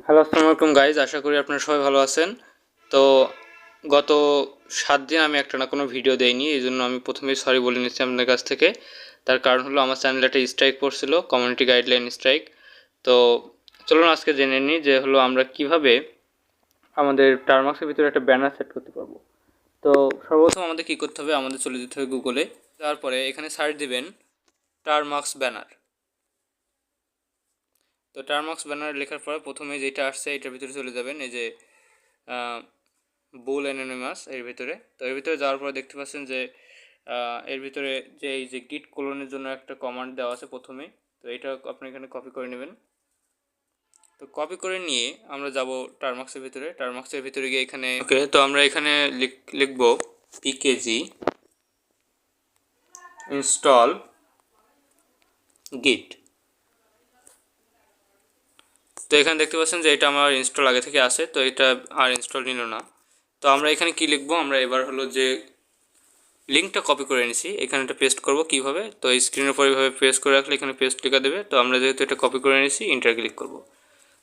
Hello, আসসালামু আলাইকুম guys. আশা করি আপনারা সবাই ভালো আছেন। তো গত 7 দিন আমি একটা না কোনো ভিডিও দেইনি, এই জন্য আমি প্রথমেই সরি বলে নিচ্ছি আপনাদের কাছ থেকে। তার কারণ হলো আমার চ্যানেলে একটা স্ট্রাইক পড়ছিল, কমিউনিটি গাইডলাইন স্ট্রাইক। তো চলুন আজকে জেনে নিই যে হলো আমরা কিভাবে আমাদের টার্মাক্সের ভিতরে একটা ব্যানার সেট করতে পারবো। তো সর্বপ্রথম আমাদের কী করতে হবে, আমাদের চলে যেতে হবে গুগলে। তারপরে এখানে সার্চ দিবেন টার্মাক্স ব্যানার। তো টার্মাক্স ব্যানার লেখার পরে প্রথমে যেটা আসছে এটার ভিতরে চলে যাবেন, এই যে বুল অ্যানোনিমাস এর ভিতরে। তো এর ভিতরে যাওয়ার পরে দেখতে পাচ্ছেন যে এর ভিতরে যে এই যে গিট কোলনের জন্য একটা কমান্ড দেওয়া আছে প্রথমে। তো এটা আপনি এখানে কপি করে নেবেন। তো কপি করে নিয়ে আমরা যাব টার্মাক্সের ভিতরে। টার্মাক্সের ভিতরে গিয়ে এখানে ওকে, তো আমরা এখানে লিখব পিকেজি ইনস্টল গিট। তো এখানে দেখতে পাচ্ছেন যে এটা আমার ইনস্টল আগে থেকে আছে, তো এটা আর ইনস্টল নিল না। তো আমরা এখানে কি লিখবো, আমরা এবার হলো যে লিঙ্কটা কপি করে নিছি, এখানে এটা পেস্ট করব কিভাবে। তো এই স্ক্রিনের উপর এইভাবে পেস্ট করে রাখলে এখানে পেস্ট লেখা দেবে। তো আমরা যেহেতু এটা কপি করে নিছি, ইন্টার ক্লিক করব।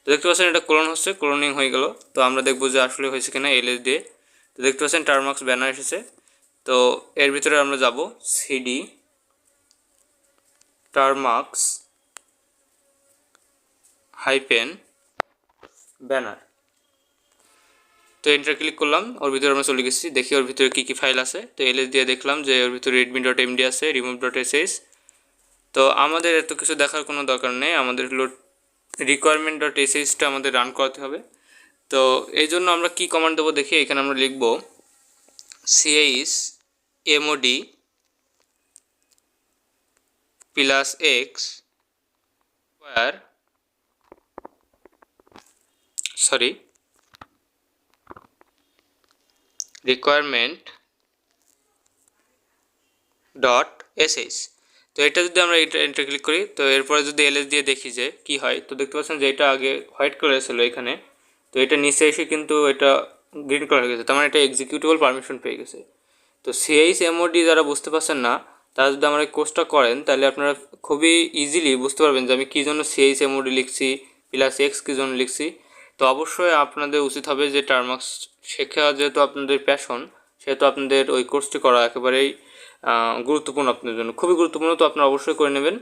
তো দেখতে পাচ্ছেন এটা ক্লোন হচ্ছে, ক্লোনিং হয়ে গেল। তো আমরা দেখবো যে আসলে হয়েছে কিনা এলএস দিয়ে। তো দেখতে পাচ্ছেন টার্মাক্স ব্যানার এসেছে। তো এর ভিতরে আমরা যাব সিডি টার্মাক্স হাইপেন ব্যানার। তো এন্টার ক্লিক করলাম, ওর ভিতরে আমরা চলে গেছি, দেখি ওর ভিতরে কী কী ফাইল আছে। তো এলএস দিয়ে দেখলাম যে ওর ভিতরে redmi.md আছে, remove.sh। তো আমাদের এত কিছু দেখার কোনো দরকার নেই, আমাদের হলো requirement.shটা আমাদের রান করাতে হবে। তো এই জন্য আমরা কি কমান্ড দেবো দেখি, এখানে আমরা লিখব chmod plus x square requirement dot sh। তো এটা যদি আমরা এটা এন্টার ক্লিক করি, তো এরপরে যদি এলএস দিয়ে দেখি যে কি হয়, তো দেখতে পাচ্ছেন যে এটা আগে হোয়াইট কালার ছিল এখানে, তো এটা নিচে এসে কিন্তু এটা গ্রিন কালার হয়ে গেছে, তার মানে এটা এক্সিকিউটেবল পারমিশন পেয়ে গেছে। তো chmod যারা বুঝতে পারছেন না, তারা যদি আমার এই কোর্সটা করেন তাহলে আপনারা খুবই ইজিলি বুঝতে পারবেন যে আমি কী জন্য chmod লিখছি প্লাস এক্স কী জন্য লিখছি। তো অবশ্যই আপনাদের উচিত হবে যে টার্মাক্স শেখা, যেহেতু আপনাদের প্যাশন, সেহেতু আপনাদের ওই কোর্সটি করা একেবারেই গুরুত্বপূর্ণ, আপনাদের জন্য খুবই গুরুত্বপূর্ণ। তো আপনারা অবশ্যই করে নেবেন।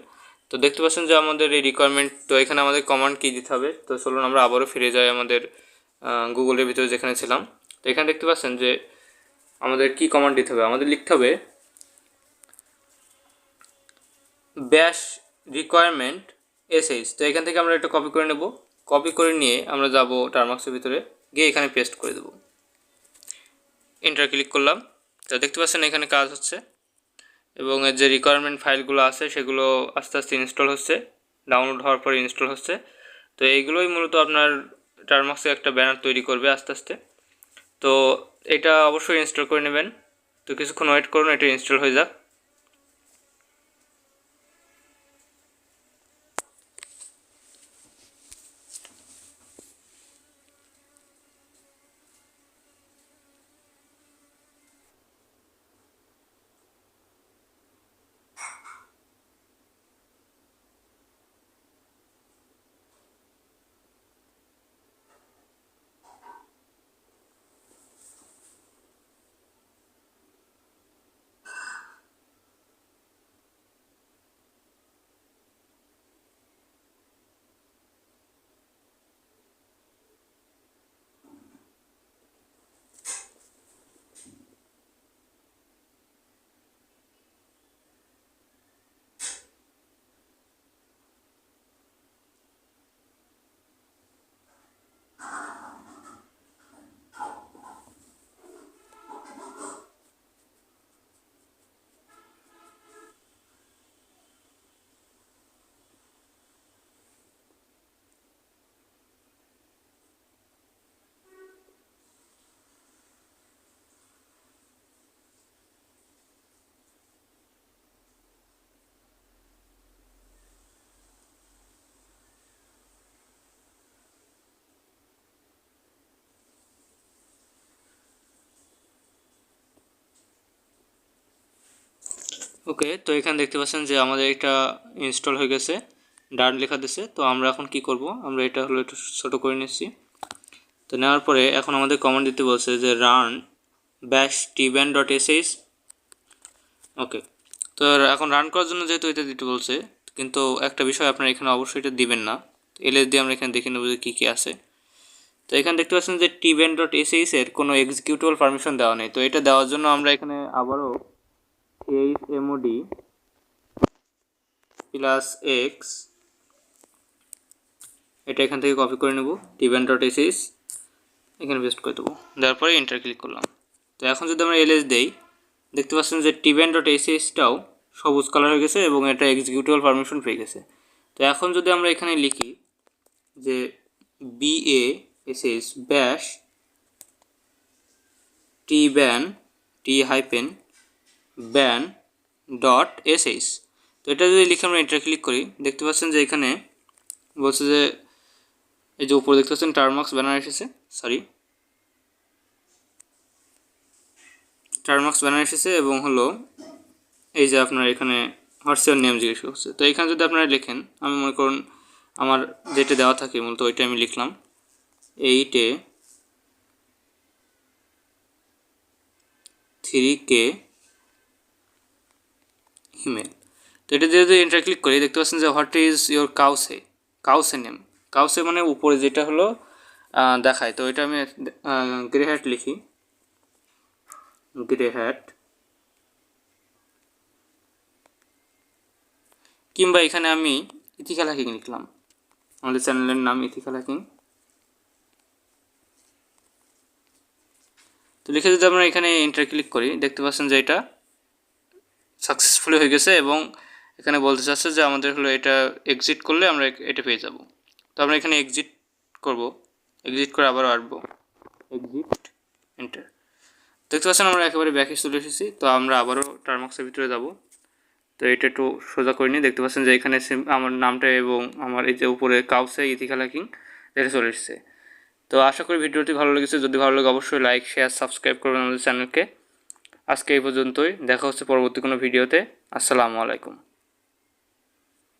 তো দেখতে পাচ্ছেন যে আমাদের এই রিকোয়ারমেন্ট, তো এখানে আমাদের কমান্ড কী দিতে হবে। তো চলুন আমরা আবারও ফিরে যাই আমাদের গুগলের ভিতরে যেখানে ছিলাম। তো এখানে দেখতে পাচ্ছেন যে আমাদের কি কমান্ড দিতে হবে, আমাদের লিখতে হবে ব্যাশ রিকোয়ারমেন্ট sh। তো এখান থেকে আমরা এটা কপি করে নেব, কপি করে নিয়ে আমরা যাব টার্মাক্সের ভিতরে গিয়ে এখানে পেস্ট করে দেব, এন্টার ক্লিক করলাম। তো দেখতে পাচ্ছেন এখানে কাজ হচ্ছে এবং এর যে রিকোয়ারমেন্ট ফাইলগুলো আছে সেগুলো আস্তে আস্তে ইনস্টল হচ্ছে, ডাউনলোড হওয়ার পরে ইনস্টল হচ্ছে। তো এইগুলোই মূলত আপনার টার্মাক্সে একটা ব্যানার তৈরি করবে আস্তে আস্তে। তো এটা অবশ্যই ইনস্টল করে নেবেন। তো কিছুক্ষণ ওয়েট করুন, এটা ইনস্টল হয়ে যাক। ওকে, তো এখানে দেখতে পাচ্ছেন যে আমাদের এটা ইনস্টল হয়ে গেছে। ডান লেখা দিছে। তো আমরা এখন কি করব, আমরা এটা হলো একটু ছোট করে নিচ্ছি। তো নেওয়ার পরে এখন আমাদের কমান্ড দিতে বলছে যে রান ব্যাশ tban.sh। ওকে, তো এখন রান করার জন্য যেহেতু এটা দিতে বলছে, কিন্তু একটা বিষয় আপনারা এখানে অবশ্যই এটা দিবেন না। এলএস দিয়ে আমরা এখানে দেখে নেব যে কী কী আছে। তো এখানে দেখতে পাচ্ছেন যে tban.sh এর কোনো এক্সিকিউটেবল পারমিশন দেওয়া নেই। তো এটা দেওয়ার জন্য আমরা এখানে আবারও chmod প্লাস এক্স এটা এখান থেকে কপি করে নেব, tban.sh এখানে পেস্ট করে দেবো, দেওয়ার পরে এন্টার ক্লিক করলাম। তো এখন যদি আমরা এলএস দেই, দেখতে পাচ্ছেন যে tban.shটাও সবুজ কালার হয়ে গেছে এবং এটা এক্সিকিউটেবল পারমিশন পেয়ে গেছে। তো এখন যদি আমরা এখানে লিখি যে bash ব্যাশ tban.sh, তো এটা যদি লিখে আমরা এন্টার ক্লিক করি, দেখতে পাচ্ছেন যে এখানে বলছে যে এই যে উপরে দেখতে পাচ্ছেন টার্মাক্স ব্যানার এসেছে, টার্মাক্স ব্যানার এসেছে এবং হলো এই যে আপনার এখানে হোয়াটসঅ্যাপ নেম জিজ্ঞেস করছে। তো এখানে যদি আপনারা লেখেন, আমি মনে করুন আমার যেটা দেওয়া থাকে মূলত ওইটা আমি লিখলাম 3K হিমেল। তো এটা যদি এন্টার ক্লিক করি, দেখতে পাচ্ছেন যে হোয়াট ইজ ইউর কাউসে নেম। কাউসে মানে উপরে যেটা হলো দেখায়। তো এটা আমি গ্রে হ্যাট লিখি, গ্রে হ্যাট, কিংবা এখানে আমি ইথিক্যাল হ্যাকিং লিখলাম, আমাদের চ্যানেলের নাম ইথিক্যাল হ্যাকিং। তো লিখে যদি আমরা এখানে এন্টার ক্লিক করি, দেখতে পাচ্ছেন যে এটা সাকসেসফুলি হয়ে গেছে এবং এখানে বলতে চাচ্ছে যে আমাদের হলো এটা এক্সিট করলে আমরা এটা পেয়ে যাব। তো আমরা এখানে এক্সিট করব, এক্সিট করে আবারও আসবো, এক্সিট, এন্টার। দেখতে পাচ্ছেন আমরা একেবারে ব্যাকে চলে এসেছি। তো আমরা আবারও টার্মাক্সের ভিতরে যাব। তো এটা একটু সোজা করে নিই, দেখতে পাচ্ছেন যে এখানে আমার নামটা এবং আমার এই যে উপরে কাউসে ইথিক্যাল হ্যাকিং এটা চলে এসেছে। তো আশা করি ভিডিওটি ভালো লেগেছে। যদি ভালো লাগে অবশ্যই লাইক, শেয়ার, সাবস্ক্রাইব করবেন আমাদের চ্যানেলকে। আজকে এই পর্যন্তই, দেখা হচ্ছে পরবর্তী কোনো ভিডিওতে। আসসালামু আলাইকুম।